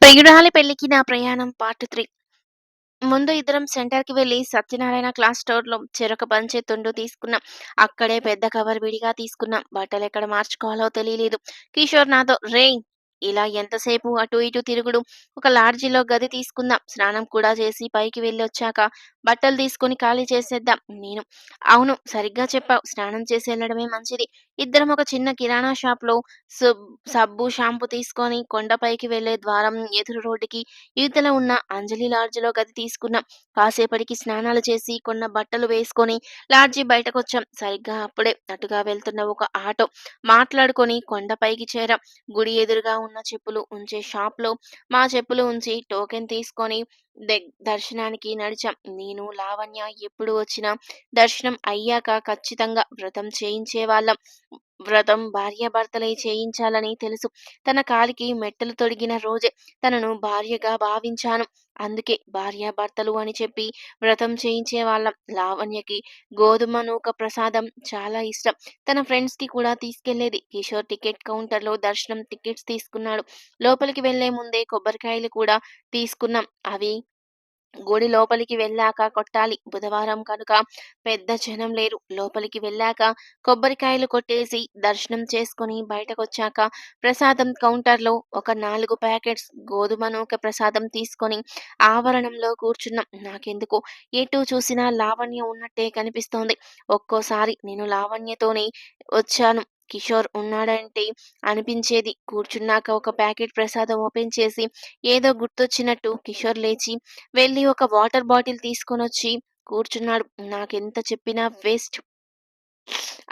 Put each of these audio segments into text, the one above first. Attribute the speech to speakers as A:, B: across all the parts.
A: ప్రియురాలి పెళ్ళికి నా ప్రయాణం పార్ట్ 3. ముందు ఇద్దరం సెంటర్‌కి వెళ్లి సత్యనారాయణ క్లాత్ స్టోర్‌లో చెరొక పంచె, తుండు తీసుకున్నాం. అక్కడే పెద్ద కవర్ విడిగా తీసుకున్నాం. బట్టలెక్కడ మార్చుకోవాలో తెలియలేదు. కిషోర్ నాతో "రేయ్! ఇలా ఎంతసేపు అటు ఇటు తిరుగుడు. ఒక లాడ్జిలో గది తీసుకుందాం. స్నానం కూడా చేసి పైకి వెళ్ళొచ్చాక బట్టలు తీసుకొని ఖాళీ చేసేద్దాం." నేను "అవును, సరిగ్గా చెప్పావు. స్నానం చేసి ఎళ్ళడమే మంచిది." ఇద్దరం ఒక చిన్న కిరాణా షాప్‌లో సబ్ సబ్బు, షాంపూ తీసుకొని కొండపైకి వెళ్ళే ద్వారం ఎదురు రోడ్డుకి ఇవతల ఉన్న అంజలి లాడ్జిలో గది తీసుకున్నాం. కాసేపటికి స్నానాలు చేసి కొన్న బట్టలు వేసుకొని లాడ్జి బయటకొచ్చాం. సరిగ్గా అప్పుడే అటుగా వెళ్తున్న ఒక ఆటో మాట్లాడుకొని కొండపైకి చేరాం. గుడి ఎదురుగా ఉన్న చెప్పులు ఉంచే షాప్‌లో మా చెప్పులు ఉంచి టోకెన్ తీసుకొని దర్శనానికి నడిచాం. నేను, లావణ్య ఎప్పుడు వచ్చినా దర్శనం అయ్యాక ఖచ్చితంగా వ్రతం చేయించేవాళ్ళం. వ్రతం భార్యాభర్తలే చేయించాలని తెలుసు. తన కాలికి మెట్టలు తొడిగిన రోజే తనను భార్యగా భావించాను. అందుకే భార్యాభర్తలు అని చెప్పి వ్రతం చేయించేవాళ్ళం. లావణ్యకి గోధుమ నూక ప్రసాదం చాలా ఇష్టం. తన ఫ్రెండ్స్‌కి కూడా తీసుకెళ్లేది. కిషోర్ టికెట్ కౌంటర్‌లో దర్శనం టికెట్స్ తీసుకున్నాడు. లోపలికి వెళ్లే ముందే కొబ్బరికాయలు కూడా తీసుకున్నాం. అవి గుడి లోపలికి వెళ్ళాక కొట్టాలి. బుధవారం కనుక పెద్ద జనం లేరు. లోపలికి వెళ్ళాక కొబ్బరికాయలు కొట్టేసి దర్శనం చేసుకొని బయటకొచ్చాక ప్రసాదం కౌంటర్‌లో ఒక 4 ప్యాకెట్స్ గోధుమ నూక ప్రసాదం తీసుకొని ఆవరణంలో కూర్చున్నాం. నాకెందుకో ఎటు చూసినా లావణ్య ఉన్నట్టే కనిపిస్తోంది. ఒక్కోసారి నేను లావణ్యతోనే వచ్చాను, కిషోర్ ఉన్నాడంటే అనిపించేది. కూర్చున్నాక ఒక ప్యాకెట్ ప్రసాదం ఓపెన్ చేసి ఏదో గుర్తొచ్చినట్టు కిషోర్ లేచి వెళ్ళి ఒక వాటర్ బాటిల్ తీసుకొనొచ్చి కూర్చున్నాడు. నాకెంత చెప్పినా వేస్ట్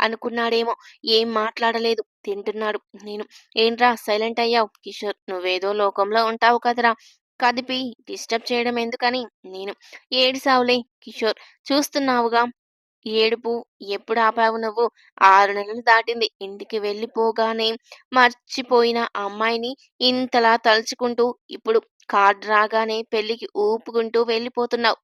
A: అనుకున్నాడేమో. ఏం మాట్లాడలేదు. తింటున్నాడు. నేను "ఏంట్రా సైలెంట్ అయ్యావ్? కిషోర్ నువ్వేదో లోకంలో ఉంటావు కదరా! కదిపి డిస్టర్బ్ చేయడం ఎందుకని?" నేను "ఏడిసావులే కిషోర్, చూస్తున్నావుగా ఏడుపు. ఎప్పుడు ఆపావు నువ్వు? 6 నెలలు దాటింది. ఇంటికి వెళ్ళిపోగానే మర్చిపోయిన ఆ అమ్మాయిని ఇంతలా తలుచుకుంటూ ఇప్పుడు కార్డ్ రాగానే పెళ్ళికి ఊపుకుంటూ వెళ్ళిపోతున్నావు.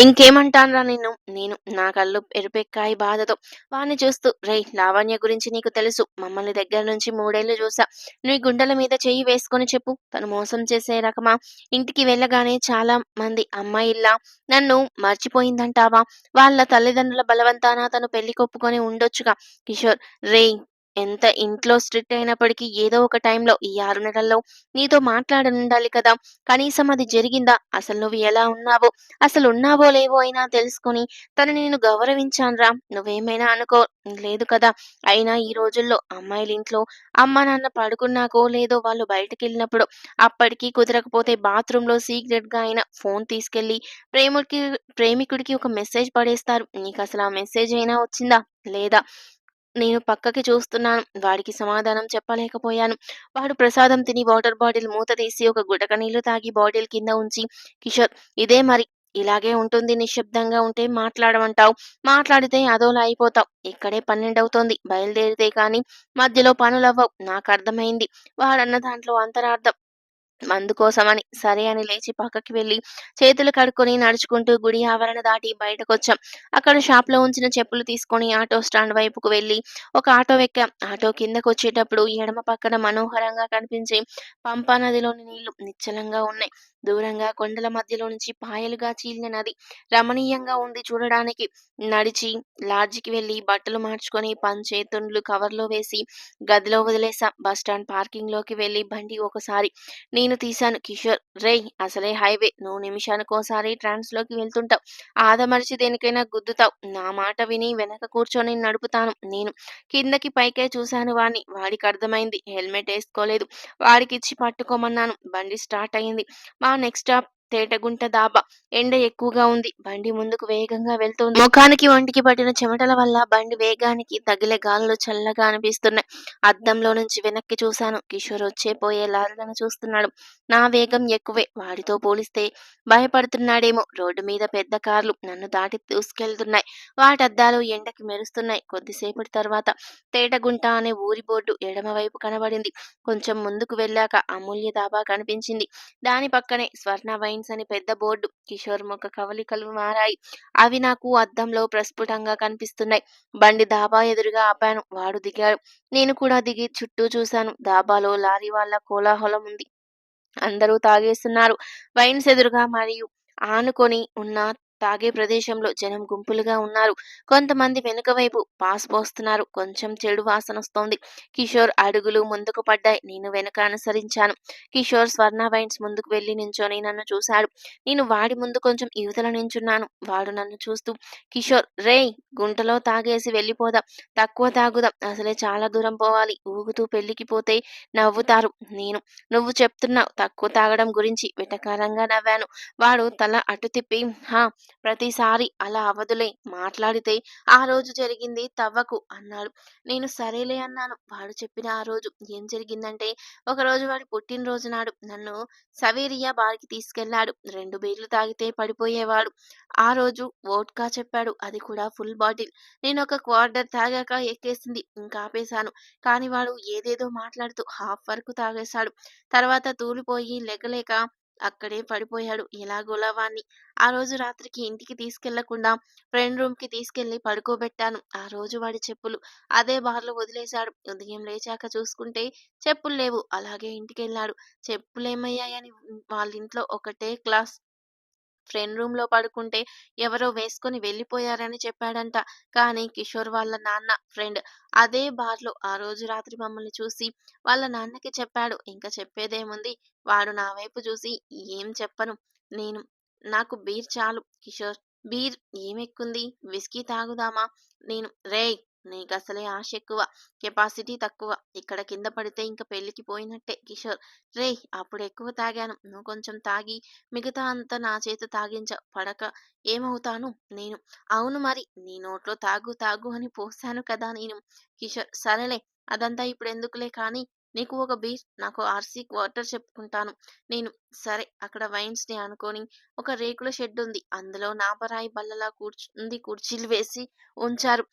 A: ఇంకేమంటానురా నిన్ను?" నేను నా కళ్ళు ఎరుపెక్కాయి బాధతో. వాణ్ణి చూస్తూ "రేయ్! లావణ్య గురించి నీకు తెలుసు. మమ్మల్ని దగ్గర నుంచి 3 ఏళ్లు చూసా. నీ గుండెల మీద చెయ్యి వేసుకొని చెప్పు. తను మోసం చేసే రకమా? ఇంటికి వెళ్ళగానే చాలా మంది అమ్మాయిల్లా నన్ను మర్చిపోయిందంటావా? వాళ్ళ తల్లిదండ్రుల బలవంతాన తను పెళ్లికొప్పుకొని ఉండొచ్చుగా." కిషోర్ "రేయ్! ఎంత ఇంట్లో స్ట్రిక్ట్ అయినప్పటికీ ఏదో ఒక టైంలో ఈ 6 నెలల్లో నీతో మాట్లాడనుండాలి కదా! కనీసం అది జరిగిందా? అసలు నువ్వు ఎలా ఉన్నావో, అసలున్నావో లేవో అయినా తెలుసుకొని తను నిన్ను గౌరవించాన్రా. నువ్వేమైనా అనుకో, లేదు కదా! అయినా ఈ రోజుల్లో అమ్మాయిలింట్లో అమ్మా నాన్న పడుకున్నాకో లేదో వాళ్ళు బయటికెళ్ళినప్పుడో, అప్పటికి కుదరకపోతే బాత్రూంలో సీక్రెట్‌గా అయినా ఫోన్ తీసుకెళ్ళి ప్రేమికుడికి ఒక మెసేజ్ పడేస్తారు. నీకసలు ఆ మెసేజ్ అయినా వచ్చిందా? లేదా? నేను పక్కకి చూస్తున్నాను. వాడికి సమాధానం చెప్పలేకపోయాను. వాడు ప్రసాదం తిని వాటర్ బాటిల్ మూత తీసి ఒక గుటక నీళ్లు తాగి బాటిల్ కింద ఉంచి "కిషోర్ ఇదే మరి. ఇలాగే ఉంటుంది. నిశ్శబ్దంగా ఉంటే మాట్లాడమంటావు. మాట్లాడితే అదోలా అయిపోతావు. ఇక్కడే 12 అవుతోంది. బయలుదేరితే కానీ మధ్యలో పనులవ్వవు. నాకర్థమైంది." వాడన్న దాంట్లో అంతరార్థం మందు కోసమని. సరే అని లేచి పక్కకి వెళ్ళి చేతులు కడుక్కొని నడుచుకుంటూ గుడి ఆవరణ దాటి బయటకొచ్చాం. అక్కడ షాప్‌లో ఉంచిన చెప్పులు తీసుకొని ఆటో స్టాండ్ వైపుకు వెళ్ళి ఒక ఆటో ఎక్కాం. ఆటో కిందకొచ్చేటప్పుడు ఎడమ పక్కన మనోహరంగా కనిపించే పంపా నదిలోని నీళ్లు నిశ్చలంగా ఉన్నాయి. దూరంగా కొండల మధ్యలో నుంచి పాయలుగా చీలిన నది రమణీయంగా ఉంది చూడడానికి. నడిచి లాడ్జికి వెళ్ళి బట్టలు మార్చుకొని పంచె, తుండ్లు కవర్‌లో వేసి గదిలో వదిలేసాం. బస్టాండ్ పార్కింగ్‌లోకి వెళ్ళి బండి ఒకసారి నేను తీశాను. కిషోర్ "రేయ్! అసలే హైవే. నువ్వు నిమిషానికోసారి ట్రాన్స్‌లోకి వెళ్తుంటావు. ఆదమరచి దేనికైనా గుద్దుతావు. నా మాట విని వెనక కూర్చొని నడుపుతాను నేను." కిందకి పైకే చూశాను వాణ్ణి. వాడికర్థమైంది. హెల్మెట్ ఏసుకోలేదు. వాడికిచ్చి పట్టుకోమన్నాను. బండి స్టార్ట్ అయింది. మా నెక్స్ట్ స్టాప్ తేటగుంట దాబా. ఎండ ఎక్కువగా ఉంది. బండి ముందుకు వేగంగా వెళ్తోంది. ముఖానికి, ఒంటికి పట్టిన చెమటల వల్ల బండి వేగానికి తగిలే గాలులు చల్లగా అనిపిస్తున్నాయి. అద్దంలో నుంచి వెనక్కి చూశాను. కిషోర్ వచ్చే పోయే లారీలను చూస్తున్నాడు. నా వేగం ఎక్కువే. వాడితో పోలిస్తే భయపడుతున్నాడేమో. రోడ్డు మీద పెద్ద కార్లు నన్ను దాటి దూసుకెళ్తున్నాయి. వాటద్దాలు ఎండకి మెరుస్తున్నాయి. కొద్దిసేపటి తర్వాత తేటగుంట అనే ఊరి బోర్డు ఎడమవైపు కనబడింది. కొంచెం ముందుకు వెళ్ళాక అమూల్య దాబా కనిపించింది. దాని పక్కనే స్వర్ణ వైన్స్ అని పెద్ద బోర్డు. కిషోర్ ముఖ కవళికలు మారాయి. అవి నాకు అద్దంలో ప్రస్ఫుటంగా కనిపిస్తున్నాయి. బండి డాబా ఎదురుగా ఆపాను. వాడు దిగాడు. నేను కూడా దిగి చుట్టూ చూశాను. డాబాలో లారీ వాళ్ళ కోలాహలం ఉంది. అందరూ తాగేస్తున్నారు. వైన్స్ ఎదురుగా మరియు ఆనుకొని ఉన్న తాగే ప్రదేశంలో జనం గుంపులుగా ఉన్నారు. కొంతమంది వెనుక వైపు పాస్ పోస్తున్నారు. కొంచెం చెడు వాసనొస్తోంది. కిషోర్ అడుగులు ముందుకు పడ్డాయి. నేను వెనక అనుసరించాను. కిషోర్ స్వర్ణ వైన్స్ ముందుకు వెళ్లి నించొని నన్ను చూశాడు. నేను వాడి ముందు కొంచెం ఇవతల నించున్నాను. వాడు నన్ను చూస్తూ కిషోర్ రేయ్! గుంటలో తాగేసి వెళ్ళిపోదాం. తక్కువ తాగుదాం. అసలే చాలా దూరం పోవాలి. ఊగుతూ పెళ్ళికి పోతే నవ్వుతారు. నేను నువ్వు చెప్తున్నావు తక్కువ తాగడం గురించి వెటకారంగా నవ్వాను. వాడు తల అటు తిప్పి హా! ప్రతిసారి అలా అవ్వదులే మాట్లాడితే ఆ రోజు జరిగింది తవ్వకు అన్నాడు. నేను సరేలే అన్నాను. వాడు చెప్పిన ఆ రోజు ఏం జరిగిందంటే ఒకరోజు వాడి పుట్టినరోజు నాడు నన్ను సవేరియా బార్‌కి తీసుకెళ్ళాడు. 2 బీర్లు తాగితే పడిపోయేవాడు. ఆ రోజు వోడ్కా చెప్పాడు. అది కూడా ఫుల్ బాటిల్. నేనొక క్వార్టర్ తాగాక ఎక్కేసింది. ఇంక ఆపేశాను. కానీ వాడు ఏదేదో మాట్లాడుతూ హాఫ్ వరకు తాగేశాడు. తర్వాత తూలిపోయి లెగలేక అక్కడే పడిపోయాడు. ఎలాగోలా వాణ్ణి ఆ రోజు రాత్రికి ఇంటికి తీసుకెళ్ళకుండా ఫ్రెండ్ రూమ్‌కి తీసుకెళ్ళి పడుకోబెట్టాను. ఆ రోజు వాడి చెప్పులు అదే బార్‌లో వదిలేశాడు. ఉదయం లేచాక చూసుకుంటే చెప్పులు లేవు. అలాగే ఇంటికెళ్ళాడు. చెప్పులేమయ్యాయని వాళ్ళింట్లో ఒకటే క్లాస్ ఫ్రెండ్ రూమ్‌లో పడుకుంటే ఎవరో వేసుకొని వెళ్ళిపోయారని చెప్పాడంట. కానీ కిషోర్ వాళ్ళ నాన్న ఫ్రెండ్ అదే బార్‌లో ఆ రోజు రాత్రి మమ్మల్ని చూసి వాళ్ళ నాన్నకి చెప్పాడు. ఇంక చెప్పేదేముంది వాడు నా వైపు చూసి ఏం చెప్పను. నేను నాకు బీర్ చాలు కిషోర్. బీర్ ఏమెక్కుంది? విస్కీ తాగుదామా? నేను రేయ్! నీకసలే ఆశ ఎక్కువ. కెపాసిటీ తక్కువ. ఇక్కడ కింద పడితే ఇంక పెళ్ళికి పోయినట్టే కిషోర్. రేయ్! అప్పుడెక్కువ తాగాను. నువ్వు కొంచెం తాగి మిగతా అంతా నా చేత తాగించ పడక ఏమవుతాను నేను? అవును మరి నీ నోట్లో తాగు తాగు అని పోశాను కదా నేను. కిషోర్ సరేలే అదంతా ఇప్పుడెందుకులే కానీ నీకు ఒక బీర్, నాకు ఆర్‌సీ క్వార్టర్ చెప్పుకుంటాను. నేను సరే అక్కడ వైన్స్‌ని ఆనుకొని ఒక రేకుల షెడ్డుంది. అందులో నాపరాయి బల్లలా కుర్చీలు వేసి ఉంచారు.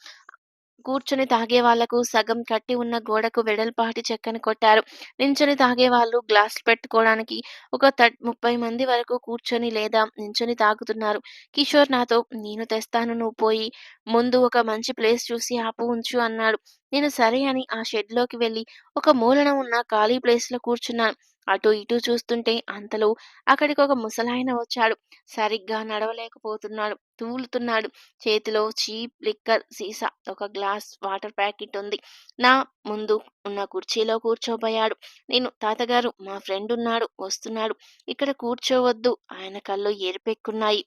A: కూర్చొని తాగేవాళ్ళకు సగం కట్టి ఉన్న గోడకు వెడల్పాటి చెక్కని కొట్టారు. నించొని తాగేవాళ్ళు గ్లాసులు పెట్టుకోవడానికి ఒక 30 మంది వరకు కూర్చొని లేదా నించొని తాగుతున్నారు. కిషోర్ నాతో నేను తెస్తాను నువ్వు పోయి ముందు ఒక మంచి ప్లేస్ చూసి ఆపు ఉంచు అన్నాడు. నేను సరే అని ఆ షెడ్‌లోకి వెళ్లి ఒక మూలన ఉన్న ఖాళీ ప్లేస్‌లో కూర్చున్నాను. అటు ఇటు చూస్తుంటే అంతలో అక్కడికొక ముసలాయన వచ్చాడు. సరిగ్గా నడవలేకపోతున్నాడు. తూలుతున్నాడు. చేతిలో చీప్ లిక్కర్ సీసా, ఒక గ్లాస్ వాటర్ ప్యాకెట్ ఉంది. నా ముందు ఉన్న కుర్చీలో కూర్చోబోయాడు. నేను తాతగారు మా ఫ్రెండ్ ఉన్నాడు వస్తున్నాడు. ఇక్కడ కూర్చోవద్దు. ఆయన కళ్ళు ఎరిపెక్కున్నాయి.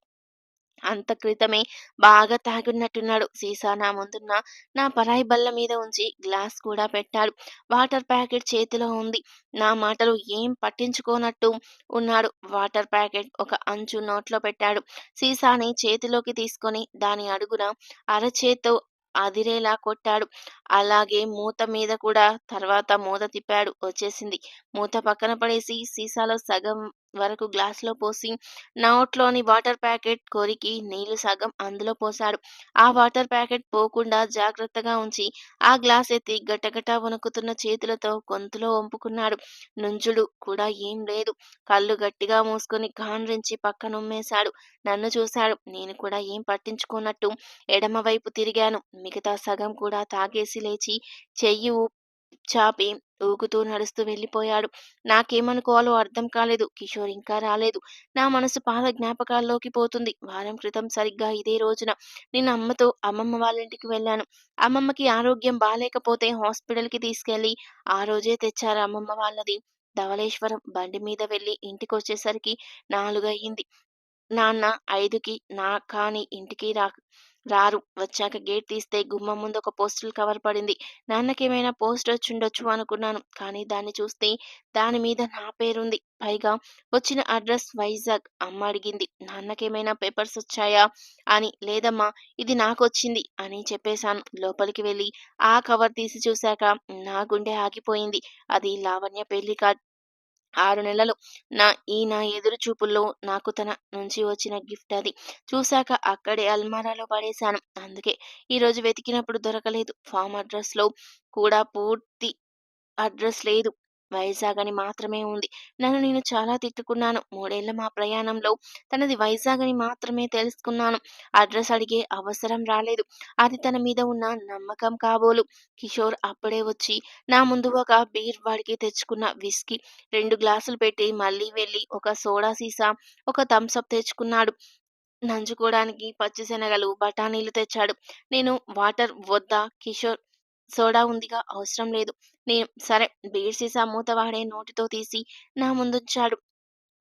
A: అంత క్రితమే బాగా తాగున్నట్టున్నాడు. సీసా నా ముందున్న నా పరాయి బల్ల మీద ఉంచి గ్లాస్ కూడా పెట్టాడు. వాటర్ ప్యాకెట్ చేతిలో ఉంది. నా మాటలు ఏం పట్టించుకోనట్టు ఉన్నాడు. వాటర్ ప్యాకెట్ ఒక అంచు నోట్లో పెట్టాడు. సీసాని చేతిలోకి తీసుకొని దాని అడుగున అరచేత్తో అదిరేలా కొట్టాడు. అలాగే మూత మీద కూడా తర్వాత మూత తిప్పాడు. వచ్చేసింది. మూత పక్కన పడేసి సీసాలో సగం వరకు గ్లాసులో పోసి నోట్లోని వాటర్ ప్యాకెట్ కొరికి నీళ్లు సగం అందులో పోశాడు. ఆ వాటర్ ప్యాకెట్ పోకుండా జాగ్రత్తగా ఉంచి ఆ గ్లాస్ ఎత్తి గటగటా వణుకుతున్న చేతులతో గొంతులో వంపుకున్నాడు. నుంచుడు కూడా ఏం లేదు. కళ్ళు గట్టిగా మూసుకొని గాండ్రించి పక్కనుమ్మేశాడు. నన్ను చూశాడు. నేను కూడా ఏం పట్టించుకోనట్టు ఎడమవైపు తిరిగాను. మిగతా సగం కూడా తాగేసి లేచి చెయ్యి చాపి ఊగుతూ నడుస్తూ వెళ్ళిపోయాడు. నాకేమనుకోవాలో అర్థం కాలేదు. కిషోర్ ఇంకా రాలేదు. నా మనసు పాత జ్ఞాపకాల్లోకి పోతుంది. వారం క్రితం సరిగ్గా ఇదే రోజున నేను అమ్మతో అమ్మమ్మ వాళ్ళింటికి వెళ్ళాను. అమ్మమ్మకి ఆరోగ్యం బాలేకపోతే హాస్పిటల్‌కి తీసుకెళ్ళి ఆ రోజే తెచ్చారు అమ్మమ్మ వాళ్ళది. ధవళేశ్వరం బండి మీద వెళ్ళి ఇంటికొచ్చేసరికి 4 అయ్యింది. నాన్న 5కి కానీ ఇంటికి రారు. వచ్చాక గేట్ తీస్తే గుమ్మం ముందు ఒక పోస్టల్ కవర్ పడింది. నాన్నకేమైనా పోస్ట్ వచ్చుండొచ్చు అనుకున్నాను. కానీ దాన్ని చూస్తే దాని మీద నా పేరుంది. పైగా వచ్చిన అడ్రస్ వైజాగ్. అమ్మ అడిగింది. నాన్నకేమైనా పేపర్స్ వచ్చాయా అని. లేదమ్మా ఇది నాకొచ్చింది అని చెప్పేశాను. లోపలికి వెళ్ళి ఆ కవర్ తీసి చూశాక నా గుండె ఆగిపోయింది. అది లావణ్య పెళ్లి కార్డ్. 6 నెలలు నా ఎదురు చూపుల్లో నాకు తన నుంచి వచ్చిన గిఫ్ట్ అది. చూశాక అక్కడే అల్మారాలో పడేశాను. అందుకే ఈరోజు వెతికినప్పుడు దొరకలేదు. ఫామ్ అడ్రస్‌లో కూడా పూర్తి అడ్రస్ లేదు. వైజాగ్ అని మాత్రమే ఉంది. నన్ను నేను చాలా తిట్టుకున్నాను. 3 ఏళ్ల మా ప్రయాణంలో తనది వైజాగ్ అని మాత్రమే తెలుసుకున్నాను. అడ్రెస్ అడిగే అవసరం రాలేదు. అది తన మీద ఉన్న నమ్మకం కాబోలు. కిషోర్ అప్పుడే వచ్చి నా ముందు ఒక బీర్ వాడికి తెచ్చుకున్న విస్కీ 2 గ్లాసులు పెట్టి మళ్ళీ వెళ్ళి ఒక సోడా సీసా, ఒక థమ్స్ అప్ తెచ్చుకున్నాడు. నంజుకోడానికి పచ్చిశనగలు, బఠానీలు తెచ్చాడు. నేను వాటర్ వద్దా కిషోర్? సోడా ఉందిగా అవసరం లేదు. నేను సరే బీర్ సీసా మూత వాడే నోటితో తీసి నా ముందుంచాడు.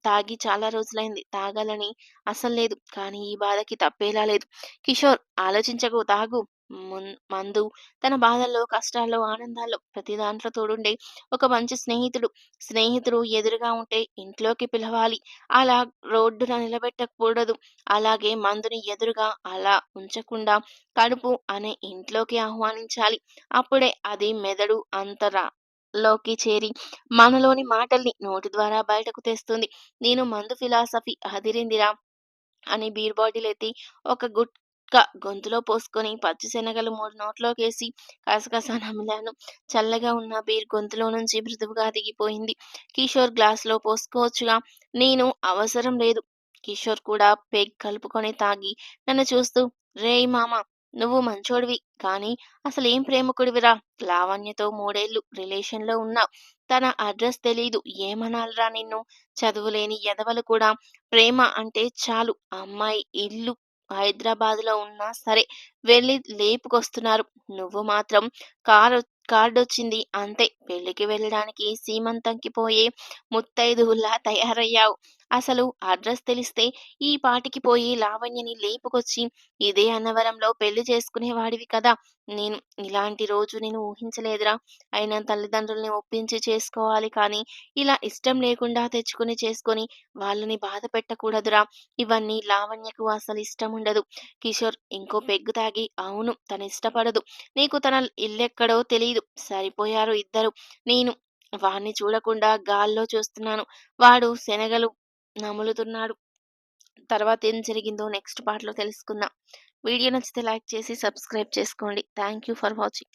A: తాగి చాలా రోజులైంది. తాగాలని అసల్లేదు. కానీ ఈ బాధకి తప్పేలా లేదు. కిషోర్ ఆలోచించకు తాగు. మందు తన బాధల్లో, కష్టాల్లో, ఆనందాల్లో ప్రతి దాంట్లో తోడుండే ఒక మంచి స్నేహితుడు. స్నేహితుడు ఎదురుగా ఉంటే ఇంట్లోకి పిలవాలి. అలా రోడ్డున నిలబెట్టకూడదు. అలాగే మందుని ఎదురుగా అలా ఉంచకుండా కడుపు అనే ఇంట్లోకి ఆహ్వానించాలి. అప్పుడే అది మెదడు లోకి చేరి మనలోని మాటల్ని నోటి ద్వారా బయటకు తెస్తుంది. నేను మందు ఫిలాసఫీ అదిరిందిరా అని బీర్ బాటిల్ ఎత్తి ఒక గుట్కా గొంతులో పోసుకొని పచ్చిశనగలు 3 నోట్లోకేసి కసకస నమిలాను. చల్లగా ఉన్న బీర్ గొంతులో నుంచి మృదువుగా దిగిపోయింది. కిషోర్ గ్లాసులో పోసుకోవచ్చుగా. నేను అవసరం లేదు. కిషోర్ కూడా పెగ్ కలుపుకొని తాగి నన్ను చూస్తూ రేయ్ మామ నువ్వు మంచోడివి కానీ అసలేం ప్రేమికుడివిరా. లావణ్యతో 3 ఏళ్లు రిలేషన్‌లో ఉన్నావు. తన అడ్రస్ తెలీదు. ఏమనాలిరా నిన్ను? చదువులేని ఎదవలు కూడా ప్రేమ అంటే చాలు అమ్మాయి ఇల్లు హైదరాబాద్‌లో ఉన్నా సరే వెళ్లి లేపుకొస్తున్నారు. నువ్వు మాత్రం కారు కార్డొచ్చింది అంతే. పెళ్ళికి వెళ్ళడానికి సీమంతంకి పోయే ముత్తైదువులా తయారయ్యావు. అసలు అడ్రస్ తెలిస్తే ఈ పాటికి పోయి లావణ్యని లేపుకొచ్చి ఇదే అన్నవరంలో పెళ్లి చేసుకునేవాడివి కదా! నేను ఇలాంటి రోజు నేను ఊహించలేదురా. అయినా తల్లిదండ్రుల్ని ఒప్పించి చేసుకోవాలి కానీ ఇలా ఇష్టం లేకుండా తెచ్చుకొని చేసుకొని వాళ్ళని బాధ పెట్టకూడదురా. ఇవన్నీ లావణ్యకు అసలిష్టముండదు. కిషోర్ ఇంకో పెగ్గు తాగి అవును తనిష్టపడదు. నీకు తన ఇల్లెక్కడో తెలీదు. సరిపోయారు ఇద్దరు. నేను వాణ్ణి చూడకుండా గాల్లో చూస్తున్నాను. వాడు శనగలు నములుతున్నాడు. తర్వాతేం జరిగిందో నెక్స్ట్ పార్ట్‌లో తెలుసుకుందాం. వీడియో నచ్చితే లైక్ చేసి సబ్స్క్రైబ్ చేసుకోండి. Thank you for watching.